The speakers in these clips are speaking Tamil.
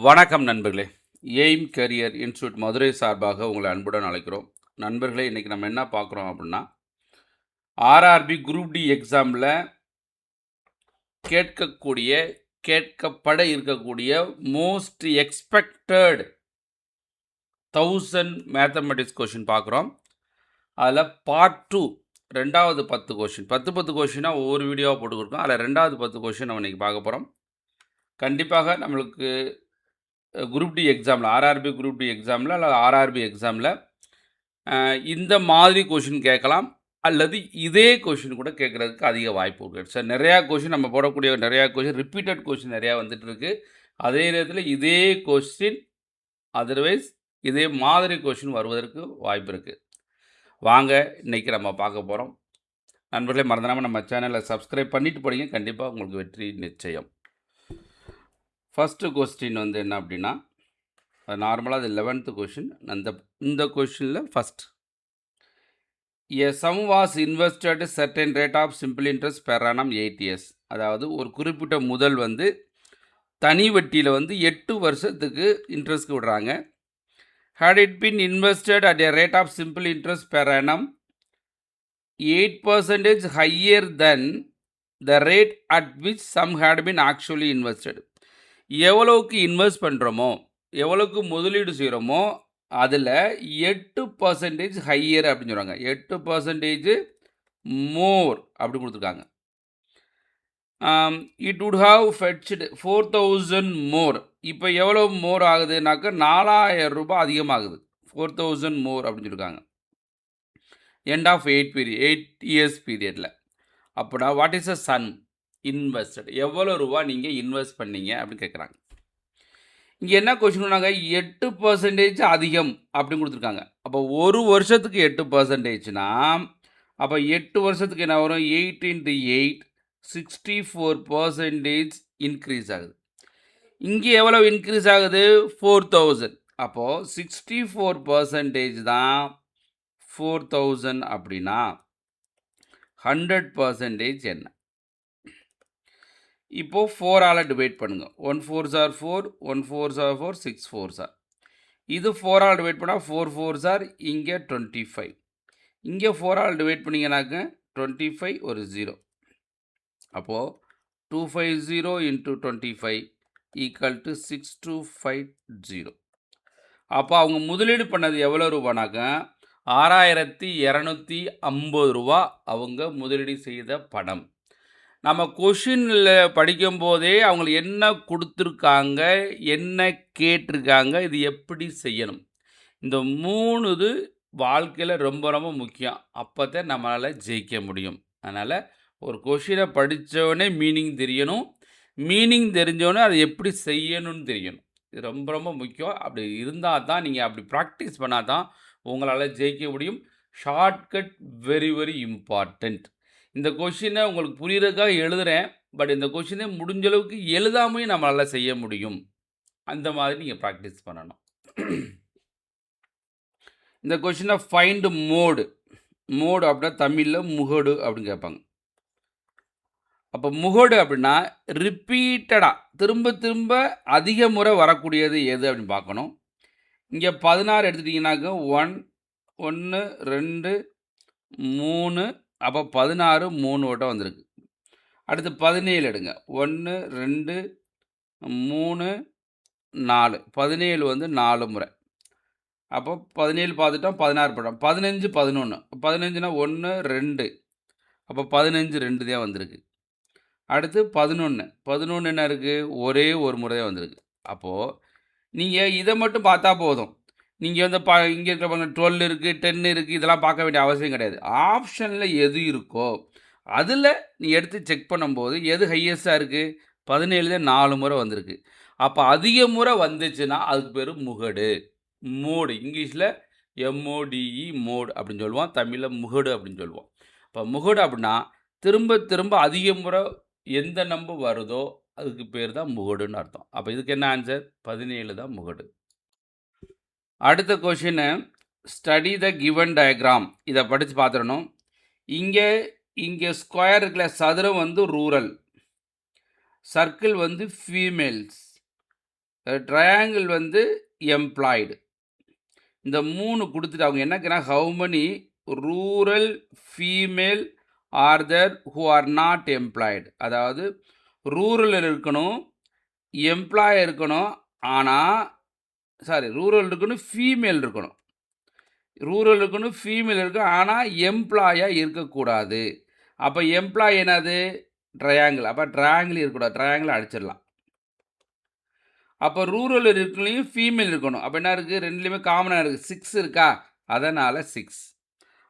வணக்கம் நண்பர்களே. எய்ம் கரியர் இன்ஸ்டியூட் மதுரை சார்பாக உங்களை அன்புடன் அழைக்கிறோம். நண்பர்களே, இன்றைக்கி நம்ம என்ன பார்க்குறோம் அப்படின்னா, ஆர்ஆர்பி குரூப் டி எக்ஸாமில் கேட்கப்பட இருக்கக்கூடிய மோஸ்ட் எக்ஸ்பெக்டட் 1000 மேத்தமெட்டிக்ஸ் கொஷின் பார்க்குறோம். அதில் பார்ட் 2 ரெண்டாவது 10 கொஷின் 10 கொஷினாக ஒவ்வொரு வீடியோவாக போட்டு கொடுக்கோம். அதில் ரெண்டாவது 10 கொஷின் நம்ம இன்றைக்கி பார்க்க போகிறோம். கண்டிப்பாக நம்மளுக்கு குரூப் டி எக்ஸாமில் ஆர்ஆர்பி குரூப் டி எக்ஸாமில் அல்லது ஆர்ஆர்பி எக்ஸாமில் இந்த மாதிரி கொஷின் கேட்கலாம், அல்லது இதே கொஷின் கூட கேட்குறதுக்கு அதிக வாய்ப்பு இருக்குது. சார், நிறையா கொஷின் நம்ம போடக்கூடிய நிறையா கொஷின் ரிப்பீட்டட் கொஷின் நிறையா வந்துட்டு இருக்குது. அதே நேரத்தில் இதே கொஸ்டின் அதர்வைஸ் இதே மாதிரி கொஷின் வருவதற்கு வாய்ப்பு இருக்குது. வாங்க இன்றைக்கி நம்ம பார்க்க போகிறோம். நண்பர்களே, மறந்துடாமல் நம்ம சேனலை சப்ஸ்கிரைப் பண்ணிவிட்டு போனீங்க, கண்டிப்பாக உங்களுக்கு வெற்றி நிச்சயம். ஃபஸ்ட்டு கொஸ்டின் என்ன அப்படின்னா, நார்மலாக அது 11th கொஷின். இந்த கொஷினில் first, a sum was invested certain rate of simple interest per annum 8 years. அதாவது ஒரு குறிப்பிட்ட முதல் தனி வட்டியில் 8 வருஷத்துக்கு இன்ட்ரெஸ்ட்க்கு விடுறாங்க. had it been invested at a rate of simple interest per annum 8% higher than the rate at which sum had been actually invested. எவ்வளோக்கு இன்வெஸ்ட் பண்ணுறோமோ, எவ்வளோக்கு முதலீடு செய்கிறோமோ, அதில் 8% ஹையர் அப்படின்னு சொல்கிறாங்க. 8% மோர் அப்படி கொடுத்துருக்காங்க. இட் வுட் ஹாவ் ஃபெட்ச்டு 4000 மோர். இப்போ எவ்வளோ மோர் ஆகுதுனாக்கா 4000 ரூபாய் அதிகமாகுது. 4000 மோர் அப்படின்னு சொல்லியிருக்காங்க. எண்ட் ஆஃப் 8 years பீரியடில். அப்படின்னா what is a Sun invested, எவ்வளோ ரூபா நீங்கள் இன்வெஸ்ட் பண்ணீங்க அப்படின்னு கேட்குறாங்க. இங்கே என்ன கொஸ்டின்னாங்க, 8% அதிகம் அப்படின்னு கொடுத்துருக்காங்க. அப்போ ஒரு வருஷத்துக்கு 8%னா அப்போ 8 வருஷத்துக்கு என்ன வரும்? 8 × 8 64% இன்க்ரீஸ் ஆகுது. இங்கே எவ்வளோ இன்க்ரீஸ் ஆகுது? 4000. அப்போது 64% தான் 4000 அப்படின்னா 100% என்ன? இப்போது 4ஆல் டிவைட் பண்ணுங்கள். 1 4s are 4, 1 4s are 4, 6 4s are. இது 4ஆல் டிவைட் பண்ணால் 4 4s are, இங்கே 25. இங்கே 4ஆல் டிவைட் பண்ணிங்கனாக்க 25 ஒரு 0. அப்போது 250 × 25 ஈக்குவல் டு 6250. அப்போ அவங்க முதலீடு பண்ணது எவ்வளோ ரூபானாக்க 6250 ரூபா அவங்க முதலீடு செய்த பணம். நம்ம கொஷினில் படிக்கும்போதே அவங்களுக்கு என்ன கொடுத்துருக்காங்க, என்ன கேட்டிருக்காங்க, இது எப்படி செய்யணும், இந்த 3 இது வாழ்க்கையில் ரொம்ப ரொம்ப முக்கியம். அப்போ தான் நம்மளால் ஜெயிக்க முடியும். அதனால் ஒரு கொஷினை படித்தவொடனே மீனிங் தெரியணும், மீனிங் தெரிஞ்சவொடனே அதை எப்படி செய்யணும்னு தெரியணும். இது ரொம்ப ரொம்ப முக்கியம். அப்படி இருந்தால் தான் நீங்கள் அப்படி ப்ராக்டிஸ் பண்ணால் தான் உங்களால் ஜெயிக்க முடியும். Shortcut very very important. இந்த கொஷினை உங்களுக்கு புரிகிறதுக்காக எழுதுகிறேன், பட் இந்த கொஷினை முடிஞ்ச அளவுக்கு எழுதாமையும் நம்மளால் செய்ய முடியும். அந்த மாதிரி நீங்கள் ப்ராக்டிஸ் பண்ணணும். இந்த கொஷினை ஃபைண்ட் மோடு அப்படின்னா தமிழில் முகடு அப்படின்னு கேட்பாங்க. அப்போ முகடு அப்படின்னா ரிப்பீட்டடாக திரும்ப திரும்ப அதிக முறை வரக்கூடியது எது அப்படின்னு பார்க்கணும். இங்கே 16 எடுத்துட்டிங்கனாக்க 1 1 2 3, அப்போ 16 3 வட்டம் வந்திருக்கு. அடுத்து 17 எடுங்க. 1 2 3 4, 17 4 முறை. அப்போ 17 பார்த்துட்டோம், 16 படம், 15 11. 15னா 1 2, அப்போ 15 2 தான் வந்திருக்கு. அடுத்து 11 என்ன இருக்குது? ஒரே ஒரு முறை தான் வந்திருக்கு. அப்போது நீங்கள் இதை மட்டும் பார்த்தா போதும். நீங்கள் இங்கே இருக்கிற 12 இருக்குது, 10 இருக்குது, இதெல்லாம் பார்க்க வேண்டிய அவசியம் கிடையாது. ஆப்ஷனில் எது இருக்கோ அதில் நீ எடுத்து செக் பண்ணும்போது எது ஹையஸ்ட்டாக இருக்குது? 17 தான் 4 முறை வந்திருக்கு. அப்போ அதிக முறை வந்துச்சுன்னா அதுக்கு பேர் முகடு, மோடு. இங்கிலீஷில் MODE மோடு அப்படின்னு சொல்லுவோம், தமிழில் முகடு அப்படின்னு சொல்லுவோம். இப்போ முகடு அப்படின்னா திரும்ப திரும்ப அதிக முறை எந்த நம்பர் வருதோ அதுக்கு பேர் தான் முகடுன்னு அர்த்தம். அப்போ இதுக்கு என்ன ஆன்சர்? 17 தான் முகடு. அடுத்த question, study the given diagram. இதை படித்து பார்த்துடணும். இங்கே ஸ்கொயர் இருக்குல்ல, சதுரம் ரூரல், சர்க்கிள் ஃபீமேல்ஸ், ட்ரையாங்கிள் வந்து எம்ப்ளாய்டு. இந்த 3 கொடுத்துட்டு அவங்க என்ன கேட்குறாங்க, how many rural female are there who are not employed. அதாவது ரூரலில் இருக்கணும், எம்ப்ளாய் இருக்கணும், ஆனால் ரூரல் இருக்கணும், ஃபீமேல் இருக்கணும். ரூரல் இருக்கணும், ஃபீமேல் இருக்கணும், ஆனால் எம்ப்ளாயாக இருக்கக்கூடாது. அப்போ எம்ப்ளாய் என்னது? ட்ரையாங்கிள். அப்போ ட்ரையாங்கிள் இருக்கக்கூடாது, ட்ரையாங்கிள் அடிச்சிடலாம். அப்போ ரூரல் இருக்கலையும் ஃபீமேல் இருக்கணும். அப்போ என்ன இருக்குது? ரெண்டுலேயுமே காமனாக இருக்குது, 6 இருக்கா? அதனால் 6.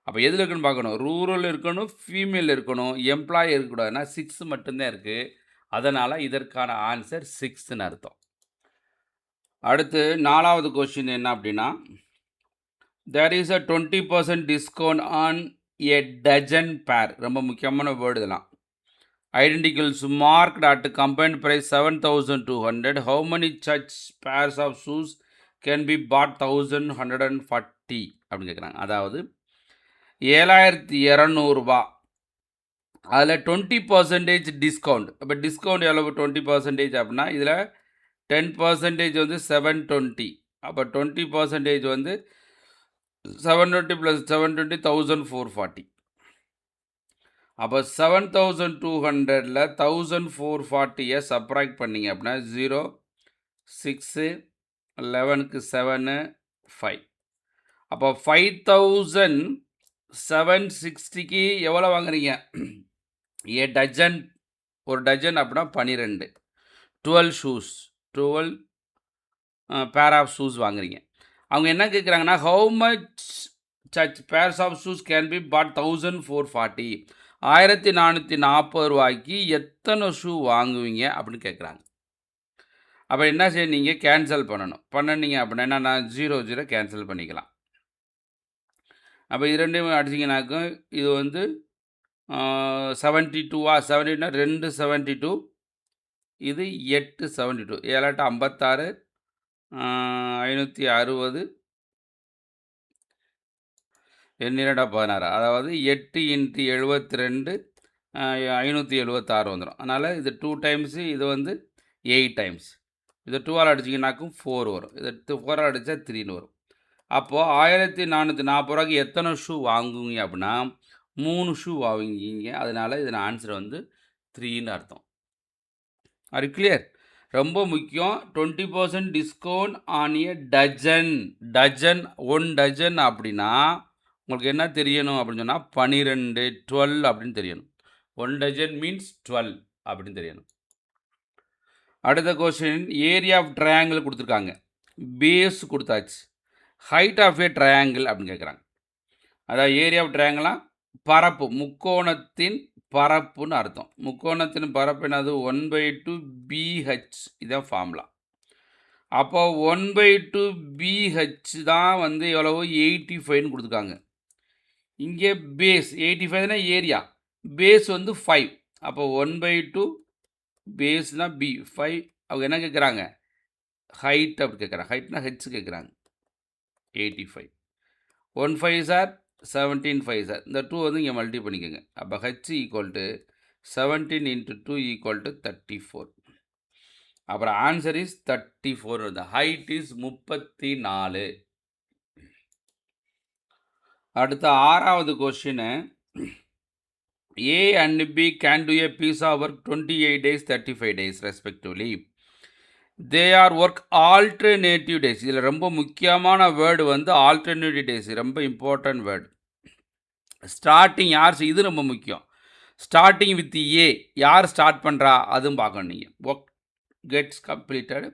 அப்போ எதில் இருக்குன்னு பார்க்கணும். ரூரல் இருக்கணும், ஃபீமேல் இருக்கணும், எம்ப்ளாய் இருக்கக்கூடாதுன்னா 6 மட்டும்தான் இருக்குது. அதனால் இதற்கான ஆன்சர் 6ன்னு அர்த்தம். அடுத்து 4வது கொஸ்டின் என்ன அப்படின்னா, there is a 20% discount on a dozen pair. ரொம்ப முக்கியமான வேர்டு இதெல்லாம். Identicals marked at combined price 7,200. How many such pairs of shoes can be bought 1,140 அப்படின்னு கேட்குறாங்க. அதாவது 7,200 ரூபா, அதில் 20% டிஸ்கவுண்ட். இப்போ டிஸ்கவுண்ட் எவ்வளவு? 20% அப்படின்னா இதில் 10% வந்து 720. அப்போ 20% வந்து 720 + 720 1,440. அப்போ 7,200ல் 1,440 சப்ராக்ட் பண்ணிங்க அப்படின்னா 0, 6, 11க்கு 7, 5. அப்போ 5,760க்கு எவ்வளோ வாங்குறீங்க? ஏ டஜன், ஒரு டஜன் அப்படின்னா 12, 12 ஷூஸ், 12 பேர் ஆஃப் ஷூஸ் வாங்குறீங்க. அவங்க என்ன கேட்குறாங்கன்னா, how much such pairs of shoes can be bought 1,440. 1,440 ரூபாய்க்கு எத்தனை ஷூ வாங்குவீங்க அப்படின்னு கேட்குறாங்க. அப்போ என்ன செய்ய, நீங்கள் கேன்சல் பண்ணினீங்க அப்படின்னா என்ன, நான் 0 கேன்சல் பண்ணிக்கலாம். அப்போ இது ரெண்டையும் அடிச்சிங்கனாக்கும் இது வந்து 72வா? 72னா 2 72, இது 8 72, 7 56, 560, 16. அதாவது 8 × 72 576 வந்துடும். அதனால் இது 2 டைம்ஸு, இது வந்து 8 டைம்ஸ். இது 2ஆல் அடிச்சிங்கனாக்கும் 4 வரும். இது 4ஆல் அடித்தா 3ன்னு வரும். அப்போது 1,440 ரூபாய்க்கு எத்தனை ஷூ வாங்குவீங்க அப்படின்னா 3 ஷூ வாங்குவீங்க. அதனால் இதில் ஆன்சர் வந்து 3ன்னு அர்த்தம். R clear? ரொம்ப முக்கியம். 20% discount on a dozen. 1 dozen அப்படின்னா உங்களுக்கு என்ன தெரியணும் அப்படின்னு சொன்னால் 12, 12 அப்படின்னு தெரியணும். 1 டஜன் மீன்ஸ் 12 அப்படின்னு தெரியணும். அடுத்த கொஸ்டின், ஏரியா ஆஃப் ட்ரையாங்கிள் கொடுத்துருக்காங்க, பேஸ் கொடுத்தாச்சு, ஹைட் ஆஃப் ஏ ட்ரையாங்கிள் அப்படின்னு கேட்குறாங்க. அதாவது ஏரியா ஆஃப் ட்ரையாங்கிளாக பரப்பு, முக்கோணத்தின் பரப்புன்னு அர்த்தம். முக்கோணத்தின் பரப்பு என்னது? 1/2 BH. இதான் ஃபார்முலா. அப்போ 1/2 BH தான் வந்து எவ்வளவு? 85ன்னு கொடுத்துருக்காங்க. இங்கே பேஸ் 85னா ஏரியா, பேஸ் வந்து 5. அப்போ 1/2 பேஸ்னால் B, 5. அவங்க என்ன கேட்குறாங்க? ஹைட் அப்படி கேட்குறாங்க. ஹைட்னா ஹெச் கேட்குறாங்க. 85. 1 5 சார் 17 5 சார். இந்த 2 வந்து இங்கே மல்டி பண்ணிக்கோங்க. அப்போ H equal to 17 × 2 equal to 34. அப்புறம் ஆன்சர் இஸ் 34 வருது. Height is 34. அடுத்த 6வது question, A and B can do a piece of work 28 days, 35 days respectively. They are work alternative days. இதில் ரொம்ப முக்கியமான வேர்டு வந்து alternative days. ரொம்ப இம்பார்ட்டன்ட் வேர்டு. ஸ்டார்டிங் யார்? இது ரொம்ப முக்கியம். ஸ்டார்டிங் வித் ஏ, யார் ஸ்டார்ட் பண்ணுறா அதுவும் பார்க்கணும். நீங்கள் work gets completed.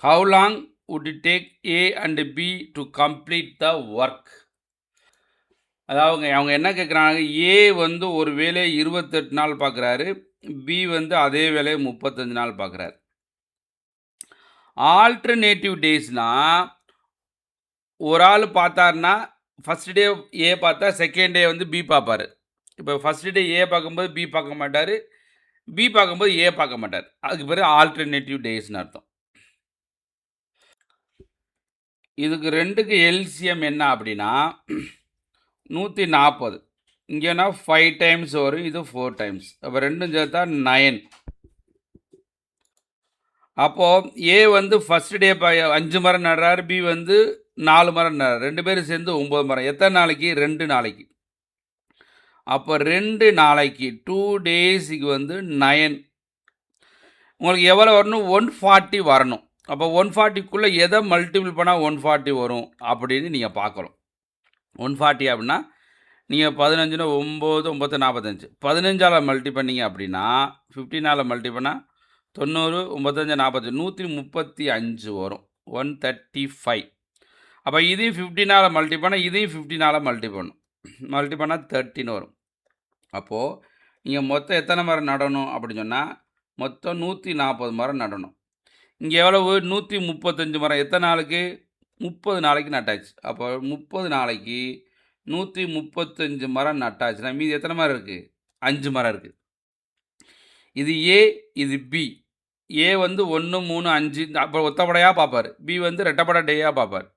How long would it take A and B to complete the work? அதாவது அவங்க என்ன கேட்குறாங்க, ஏ வந்து ஒரு வேலையை 28 நாள் பார்க்குறாரு, பி வந்து அதே வேலையை 35 நாள் பார்க்குறாரு. ஆல்டர்னேட்டிவ் டேஸ்னால் ஒரு ஆள் பார்த்தாருன்னா ஃபஸ்ட் டே ஏ பார்த்தா செகண்ட் டே வந்து பி பார்ப்பார். இப்போ ஃபஸ்ட் டே ஏ பார்க்கும்போது பி பார்க்க மாட்டார், பி பார்க்கும்போது ஏ பார்க்க மாட்டார். அதுக்கு பிறகு ஆல்டர்னேட்டிவ் டேஸ்னு அர்த்தம். இதுக்கு ரெண்டுக்கு எல்சிஎம் என்ன அப்படின்னா 140. இங்கேனா 5 டைம்ஸ் வரும், இது 4 டைம்ஸ். அப்போ ரெண்டும் சேர்த்தா 9. அப்போது ஏ வந்து ஃபஸ்ட் டே 5 மரம் நடுறாரு, பி வந்து 4 மரம் நடுறாரு, 2 பேரும் சேர்ந்து 9 மரம். எத்தனை நாளைக்கு? 2 நாளைக்கு. அப்போ 2 நாளைக்கு 2 டேஸுக்கு வந்து 9. உங்களுக்கு எவ்வளோ வரணும்? 140 வரணும். அப்போ 140க்குள்ளே எதை மல்டிபிள் பண்ணால் 140 வரும் அப்படின்னு நீங்கள் பார்க்கணும். 140 அப்படின்னா நீங்கள் 15னா 9 9 45 15ஆல் மல்டி பண்ணிங்க அப்படின்னா 15ஆல் மல்டி பண்ணால் 90 95 40 135 வரும். 135. அப்போ இதையும் 15ஆல் மல்டி பண்ணால் இதையும் 15ஆல் மல்டி பண்ணணும். மல்டி பண்ணால் 13 வரும். அப்போது நீங்கள் மொத்தம் எத்தனை மரம் நடணும் அப்படின்னு சொன்னால் மொத்தம் 140 மரம் நடணும். இங்கே எவ்வளவு? 135 மரம். எத்தனை நாளுக்கு? 30 நாளைக்கு நட்டாச்சு. அப்போ 30 நாளைக்கு 135 மரம் நட்டாச்சுன்னா மீதி எத்தனை மரம் இருக்குது? 5 மரம் இருக்குது. இது ஏ, இது பி. ஏ வந்து 1 3 5 அப்போ ஒத்தப்படையாக பார்ப்பார். பி வந்து ரெட்டப்படை டேயாக பார்ப்பார்.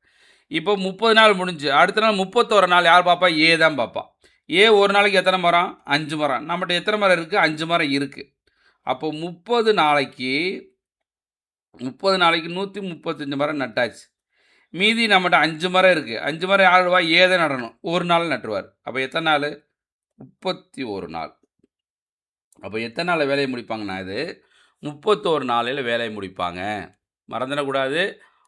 இப்போ 30 நாள் முடிஞ்சு அடுத்த நாள் 31 நாள் யார் பார்ப்பா? ஏ தான் பார்ப்பா. ஏ ஒரு நாளைக்கு எத்தனை மரம்? 5 மரம். நம்மகிட்ட எத்தனை மரம் இருக்குது? 5 மரம் இருக்குது. அப்போ 30 நாளைக்கு 135 மரம் நட்டாச்சு. மீதி நம்மகிட்ட 5 மரம் இருக்குது. 5 மரம் யாருவா? ஏ தான் நடணும். ஒரு நாள் நட்டுருவார். அப்போ எத்தனை நாள்? 31 நாள். அப்போ எத்தனை நாளில் வேலையை முடிப்பாங்கண்ணா? இது 31 நாளையில் வேலையை முடிப்பாங்க. மறந்துடக்கூடாது.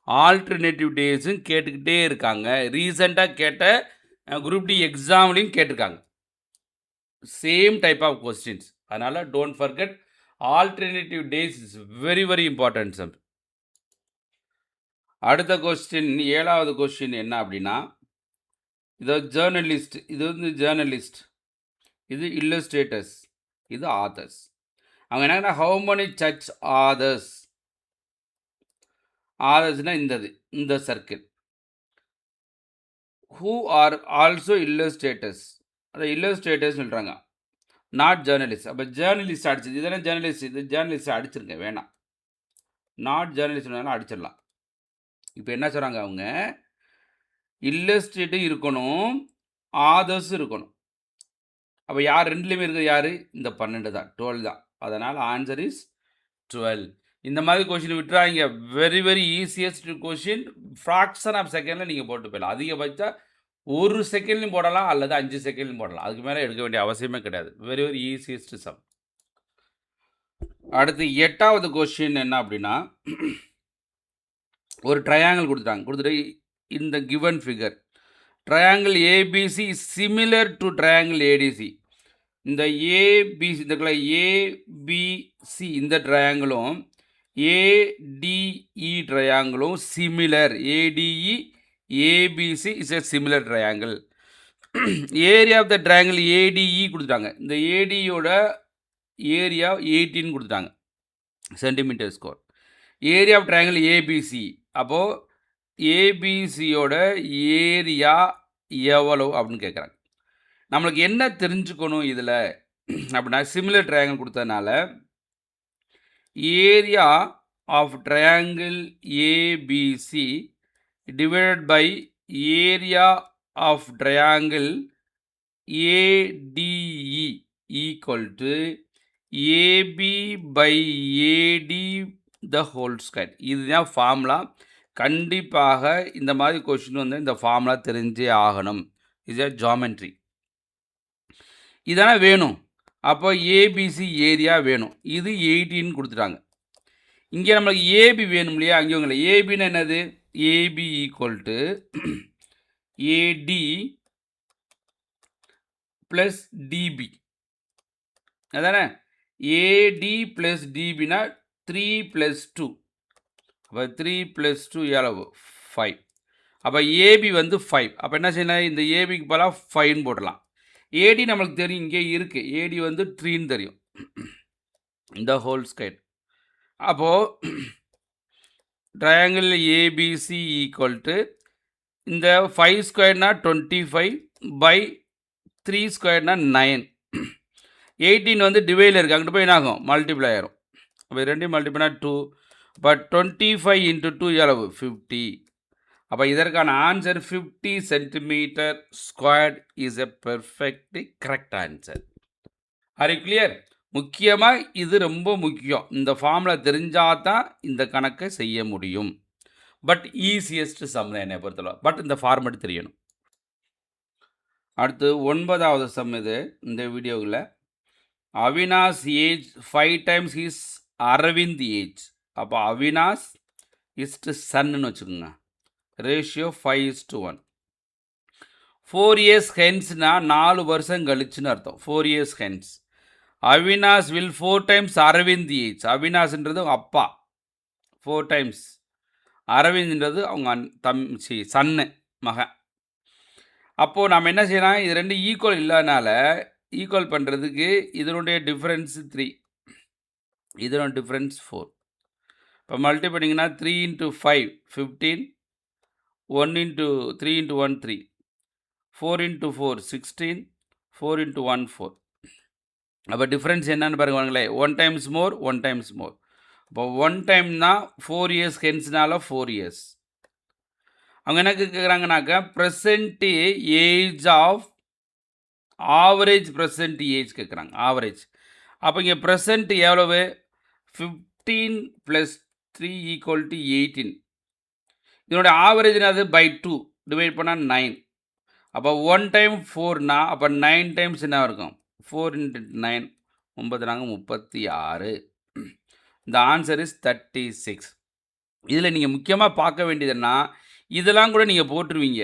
ஆல்டர்னேட்டிவ் டேஸும் கேட்டுக்கிட்டே இருக்காங்க. ரீசெண்டாக கேட்ட குரூப் டி எக்ஸாம்லையும் கேட்டிருக்காங்க. Same type of questions. அதனால் don't forget alternative days is very very important sum. அடுத்த கொஸ்டின் 7வது கொஸ்டின் என்ன அப்படின்னா, இது ஜேர்னலிஸ்ட், இது வந்து ஜேர்னலிஸ்ட், இது இல்லஸ்ட்ரேட்டர்ஸ், இது ஆதர்ஸ். அவங்க என்னன்னா ஹவு many சர்ச் ஆதர்ஸ். ஆதர்ஸ்னால் இந்த circle. Who are also illustrators. அதை இல்லஸ்ட்ரேட்டர்ஸ் சொல்கிறாங்க, நாட் ஜேர்னலிஸ்ட். அப்போ ஜேர்னலிஸ்ட் அடிச்சது. இதெல்லாம் ஜேர்னலிஸ்ட், இது ஜேர்னலிஸ்ட் அடிச்சிருங்க, வேணாம். நாட் ஜேர்னலிஸ்ட் அடிச்சிடலாம். இப்போ என்ன சொல்கிறாங்க அவங்க? இல்லஸ்ட்ரேட்டும் இருக்கணும், ஆதர்ஸ் இருக்கணும். அப்போ யார் ரெண்டுலேயுமே இருக்குது? யார்? இந்த 12 தான், 12 தான். அதனால் ஆன்சர் இஸ் 12. இந்த மாதிரி கொஷின் விட்டுறாங்க. Very very easiest question. Fraction of செகண்டில் நீங்கள் போட்டு போயிடலாம். அதிகபட்சம் 1 செகண்ட்லையும் போடலாம் அல்லது 5 செகண்ட்லையும் போடலாம். அதுக்கு மேலே எடுக்க வேண்டிய அவசியமே கிடையாது. Very very easiest sum. அடுத்து 8வது கொஷின் என்ன அப்படின்னா, ஒரு ட்ரையாங்கிள் கொடுத்துட்டு இந்த given figure triangle ABC similar to triangle ADC. இந்த ஏபிசி இந்த ஏபிசி இந்த ட்ரையாங்கிளும் ஏடிஇ ட்ரையாங்கிளும் similar. ADE ABC is a similar triangle. Area of the triangle ADE கொடுத்துட்டாங்க. இந்த ஏடியோட ஏரியா 18 கொடுத்துட்டாங்க centimetre square. Area of triangle ABC. அப்போது ஏபிசியோட ஏரியா எவ்வளோ அப்படின்னு கேட்குறாங்க. நம்மளுக்கு என்ன தெரிஞ்சுக்கணும் இதில் அப்படின்னா, சிமிலர் ட்ரையாங்கிள் கொடுத்ததுனால area of triangle ABC divided by area of triangle ADE equal to AB by AD the whole square. இதுதான் ஃபார்முலா. கண்டிப்பாக இந்த மாதிரி கொஷின் வந்து இந்த ஃபார்முலா தெரிஞ்சே ஆகணும். இது ஜாமெண்ட்ரி. இதெல்லாம் வேணும். அப்போ ஏபிசி ஏரியா வேணும். இது 18 கொடுத்துட்டாங்க. இங்கே நம்மளுக்கு ஏபி வேணும் இல்லையா? அங்கே உங்களை ஏபின்னு என்னது? AB equal to AD plus DB. அதானே? ஏடி ப்ளஸ் டிபினா 3 + 2. அப்போ 3 + 2 எவ்வளவு? 5. அப்போ ஏபி வந்து 5. அப்போ என்ன செய்யணும்? இந்த ஏபிக்கு பதிலாக 5 போடலாம். ஏடி நம்மளுக்கு தெரியும், இங்கே இருக்குது. ஏடி வந்து 3ன்னு தெரியும். இந்த ஹோல் ஸ்கொயர். அப்போது ட்ரையாங்கிள் ஏபிசி ஈக்குவல் டு இந்த 5 ஸ்கொயர்னா 25 பை 3 ஸ்கொயர்னா 9. 18 வந்து டிவைடில் இருக்குது. அங்கிட்டு போய் என்ன ஆகும்? மல்டிப்ளை ஆயிரும். அப்போ 2 மல்டிப்ளைனா 2. பட் 25 × 2 எவ்வளவு? 50. அப்போ இதற்கான answer 50 centimetre squared is a perfectly correct answer. Are you clear? முக்கியமாக இது ரொம்ப முக்கியம். இந்த ஃபார்முலா தெரிஞ்சால் தான் இந்த கணக்கை செய்ய முடியும். பட் ஈஸியஸ்ட் சம் தான் என்னை பொறுத்தளவு. பட் இந்த ஃபார்மேட் தெரியணும். அடுத்து 9வது சம் இது இந்த வீடியோவில். Avinash age 5 times his Aravind age. அப்போ அவினாஷ் இஸ்டு சன்னு வச்சுக்கோங்க. ரேஷியோ 5:1. 4 இயர்ஸ் ஹென்ஸ்னா 4 வருஷம் கழிச்சுன்னு அர்த்தம். 4 years hence. Avinash will 4 times Aravind age. அவினாஷ்ன்றது அவங்க அப்பா 4 டைம்ஸ். அரவிந்த்ன்றது அவங்க சன்னு மகன். அப்போது நம்ம என்ன செய்யலாம், இது ரெண்டு ஈக்குவல் இல்லாதனால ஈக்குவல் பண்ணுறதுக்கு இதனுடைய டிஃப்ரென்ஸ் 3, இதனோட டிஃப்ரென்ஸ் 4. இப்போ மல்டி பண்ணிங்கன்னா 3 × 5 15, 1 × 3 × 1 3, 4 × 4 16, 4 × 1 4. அப்போ டிஃப்ரென்ஸ் என்னன்னு பாருங்களேன். 1 டைம்ஸ் மோர் 1 டைம்ஸ் மோர். இப்போ 1 டைம்னா 4 இயர்ஸ் ஹென்ஸ்னால 4 இயர்ஸ். அவங்க என்ன கேட்குறாங்கனாக்கா present age of average present age கேட்குறாங்க. ஆவரேஜ். அப்போ இங்கே ப்ரெசன்ட் எவ்வளவு 15 + 3 = 18. இதனுடைய ஆவரேஜ் என்னது பை 2 டிவைட் பண்ணால் 9. அப்போ 1 டைம் 4னா அப்போ 9 டைம்ஸ் என்ன இருக்கும் 4 × 9 9 36. இந்த ஆன்சர் இஸ் 36. இதில் நீங்கள் முக்கியமாக பார்க்க வேண்டியதுன்னா இதெல்லாம் கூட நீங்கள் போட்டுருவீங்க.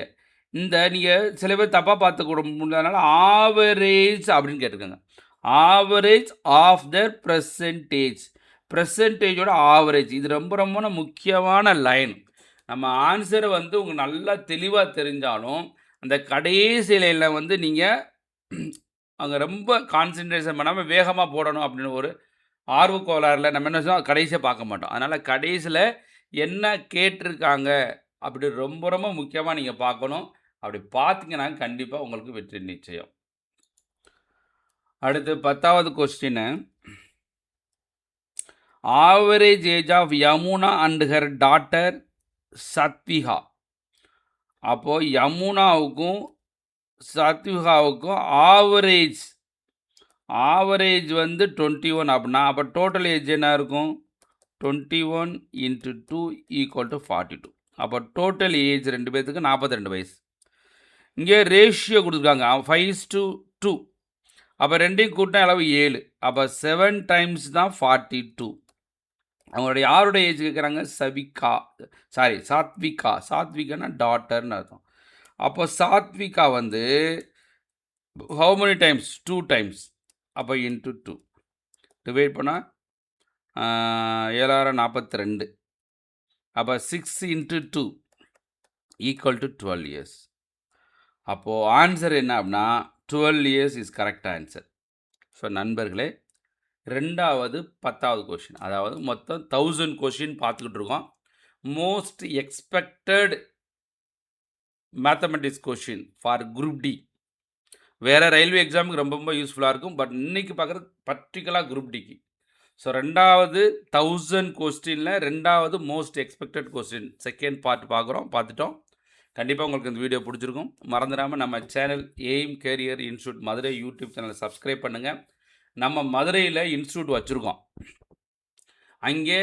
இந்த நீங்கள் சில பேர் தப்பாக பார்த்துக்கூட முடியாதனால ஆவரேஜ் அப்படின்னு கேட்டிருக்காங்க. Average of the percentage. ப்ரெசன்டேஜோட ஆவரேஜ் இது ரொம்ப ரொம்ப முக்கியமான லைன். நம்ம ஆன்சரை வந்து உங்களுக்கு நல்லா தெளிவாக தெரிஞ்சாலும் அந்த கடைசி லைனில் வந்து நீங்கள் அங்கே ரொம்ப கான்சன்ட்ரேஷன் பண்ணாமல் வேகமாக போடணும் அப்படின்னு ஒரு ஆர்வக்கோளாறில் நம்ம என்ன செய்வோம் கடைசியாக பார்க்க மாட்டோம். அதனால் கடைசியில் என்ன கேட்டிருக்காங்க அப்படி ரொம்ப ரொம்ப முக்கியமாக நீங்கள் பார்க்கணும். அப்படி பார்த்தீங்கன்னா கண்டிப்பாக உங்களுக்கு வெற்றி நிச்சயம். அடுத்து 10வது question. Average age of Yamuna and her daughter Sathvika. அப்போது யமுனாவுக்கும் சத்விகாவுக்கும் ஆவரேஜ் வந்து 21 அப்படின்னா அப்போ டோட்டல் ஏஜ் என்ன இருக்கும் 21 × 2 = 42. அப்போ டோட்டல் ஏஜ் ரெண்டு பேர்த்துக்கு 42 வயசு. இங்கே ரேஷியோ கொடுத்துருக்காங்க 5:2. அப்போ ரெண்டையும் கூட்டம் அளவு 7. அப்போ 7 டைம்ஸ் தான் 42. அவங்களுடைய யாருடைய ஏஜ் கேட்குறாங்க சாத்விகா. சாத்விகானா டாட்டர்னு அர்த்தம். அப்போ சாத்விகா வந்து ஹவு மெனி டைம்ஸ் 2 டைம்ஸ். அப்போ × 2 டிவைட் பண்ணால் 7 42. அப்போ 6 × 2 = 12 இயர்ஸ். அப்போது ஆன்சர் என்ன அப்படின்னா 12 years is correct answer. So நண்பர்களே 2வது 10வது கொஷின், அதாவது மொத்தம் 1000 கொஷின் பார்த்துக்கிட்டு இருக்கோம். Most expected mathematics question for group D. வேறு ரயில்வே எக்ஸாமுக்கு ரொம்ப ரொம்ப யூஸ்ஃபுல்லாக இருக்கும். பட் இன்றைக்கி பார்க்குறது பர்டிகுலராக குரூப் டிக்கு. ஸோ 2வது 1000 கொஸ்டினில் 2வது most expected question second part பார்த்துட்டோம். கண்டிப்பாக உங்களுக்கு இந்த வீடியோ பிடிச்சிருக்கும். மறந்துடாமல் நம்ம channel Aim Career Institute Madurai YouTube சேனலை சப்ஸ்கிரைப் பண்ணுங்கள். நம்ம மதுரையில் இன்ஸ்டியூட் வச்சுருக்கோம். அங்கே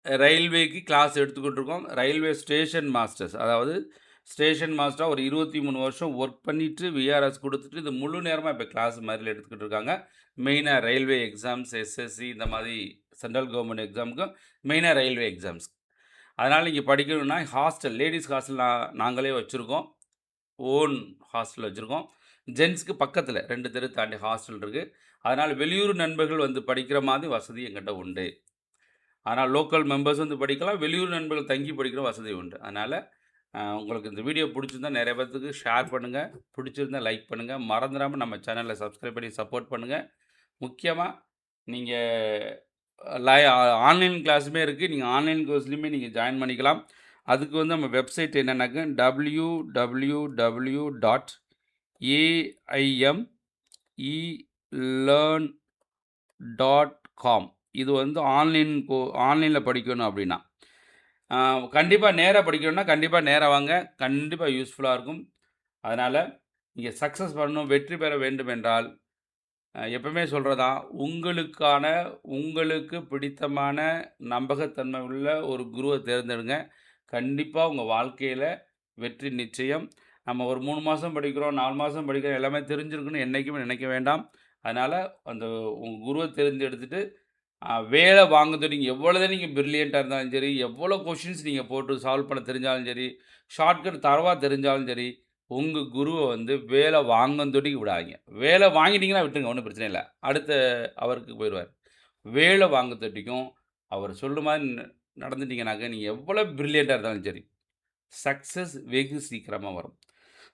ரயில்வேக்கு கிளாஸ் எடுத்துக்கிட்டு இருக்கோம். ரயில்வே ஸ்டேஷன் மாஸ்டர்ஸ், அதாவது ஸ்டேஷன் மாஸ்டராக ஒரு 23 வருஷம் ஒர்க் பண்ணிவிட்டு விஆர்எஸ் கொடுத்துட்டு இது முழு நேரமாக இப்போ கிளாஸ் மாதிரியில் எடுத்துக்கிட்டு இருக்காங்க. மெயினாக ரயில்வே எக்ஸாம்ஸ், எஸ்எஸ்சி இந்த மாதிரி சென்ட்ரல் கவர்மெண்ட் எக்ஸாமுக்கும் மெயினாக ரயில்வே எக்ஸாம்ஸ். அதனால் இங்கே படிக்கணும்னா ஹாஸ்டல், லேடிஸ் ஹாஸ்டல் நாங்களே வச்சுருக்கோம். ஓன் ஹாஸ்டல் வச்சுருக்கோம். ஜென்ஸுக்கு பக்கத்தில் 2 தெரு தாண்டி ஹாஸ்டல் இருக்குது. அதனால் வெளியூர் நண்பர்கள் வந்து படிக்கிற மாதிரி வசதி எங்கிட்ட உண்டு. ஆனால் லோக்கல் மெம்பர்ஸ் வந்து படிக்கலாம், வெளியூர் நண்பர்கள் தங்கி படிக்கிற வசதி உண்டு. அதனால் உங்களுக்கு இந்த வீடியோ பிடிச்சிருந்தா நிறைய பேர்த்துக்கு ஷேர் பண்ணுங்கள், பிடிச்சிருந்தால் லைக் பண்ணுங்கள். மறந்துடாமல் நம்ம சேனலில் சப்ஸ்கிரைப் பண்ணி சப்போர்ட் பண்ணுங்கள். முக்கியமாக நீங்கள் ஆன்லைன் கிளாஸுமே இருக்குது. நீங்கள் ஆன்லைன் கோர்ஸ்லையுமே நீங்கள் ஜாயின் பண்ணிக்கலாம். அதுக்கு வந்து நம்ம வெப்சைட் என்னென்னாக்க www.aimelearn.com. இது வந்து ஆன்லைனில் படிக்கணும் அப்படின்னா கண்டிப்பாக நேராக படிக்கணும்னா கண்டிப்பாக நேராக வாங்க. கண்டிப்பாக யூஸ்ஃபுல்லாக இருக்கும். அதனால் நீங்கள் சக்ஸஸ் பண்ணணும், வெற்றி பெற வேண்டும் என்றால் எப்பவுமே சொல்றதான், உங்களுக்கு பிடித்தமான நம்பகத்தன்மை உள்ள ஒரு குருவ தேர்ந்தெடுங்க. கண்டிப்பா உங்க வாழ்க்கையில வெற்றி நிச்சயம். நம்ம ஒரு 3 மாசம் படிக்கிறோம், 4 மாசம் படிக்கிறோம், எல்லாமே தெரிஞ்சிருக்குன்னு என்னைக்குமே நினைக்க வேண்டாம். அதனால அந்த உங்க குருவ தேர்ந்தெடுத்துட்டு, வேலை வாங்குறது நீங்க எவ்வளவுதான் நீங்க பிரில்லியன்ட்டா இருந்தாலும் சரி, எவ்வளோ கொஸ்டின்ஸ் நீங்க போட்டு சால்வ் பண்ண தெரிஞ்சாலும் சரி, ஷார்ட்கட் தரோவா தெரிஞ்சாலும் சரி, உங்க குருவ வந்து வேலை வாங்கந்தோடிக்கு விடாதீங்க. வேலை வாங்கிட்டீங்கன்னா விட்டுருங்க, ஒண்ணும் பிரச்சனை இல்ல. அடுத்த அவருக்கு போயிருவாரு. வேலை வாங்கத்தொட்டிக்கும், அவர் சொல்ற மாரி நடந்துட்டீங்கனாக்க, நீங்க எவ்வளோ பிரில்லியன்ட்டா இருந்தாலும் சரி, சக்சஸ் வெகு சீக்கிரமா வரும்.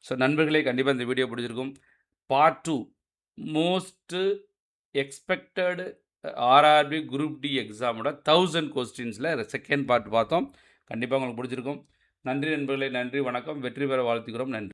ஸோ நண்பர்களே, கண்டிப்பா இந்த வீடியோ பிடிச்சிருக்கும். Part 2 most expected RRB group D எக்ஸாமோட 1000 கொஸ்டின்ஸில் செகண்ட் பார்ட் பார்த்தோம். கண்டிப்பா உங்களுக்கு பிடிச்சிருக்கும். நன்றி நண்பர்களே. நன்றி, வணக்கம். வெற்றி பெற வாழ்த்துகிறோம். நன்றி.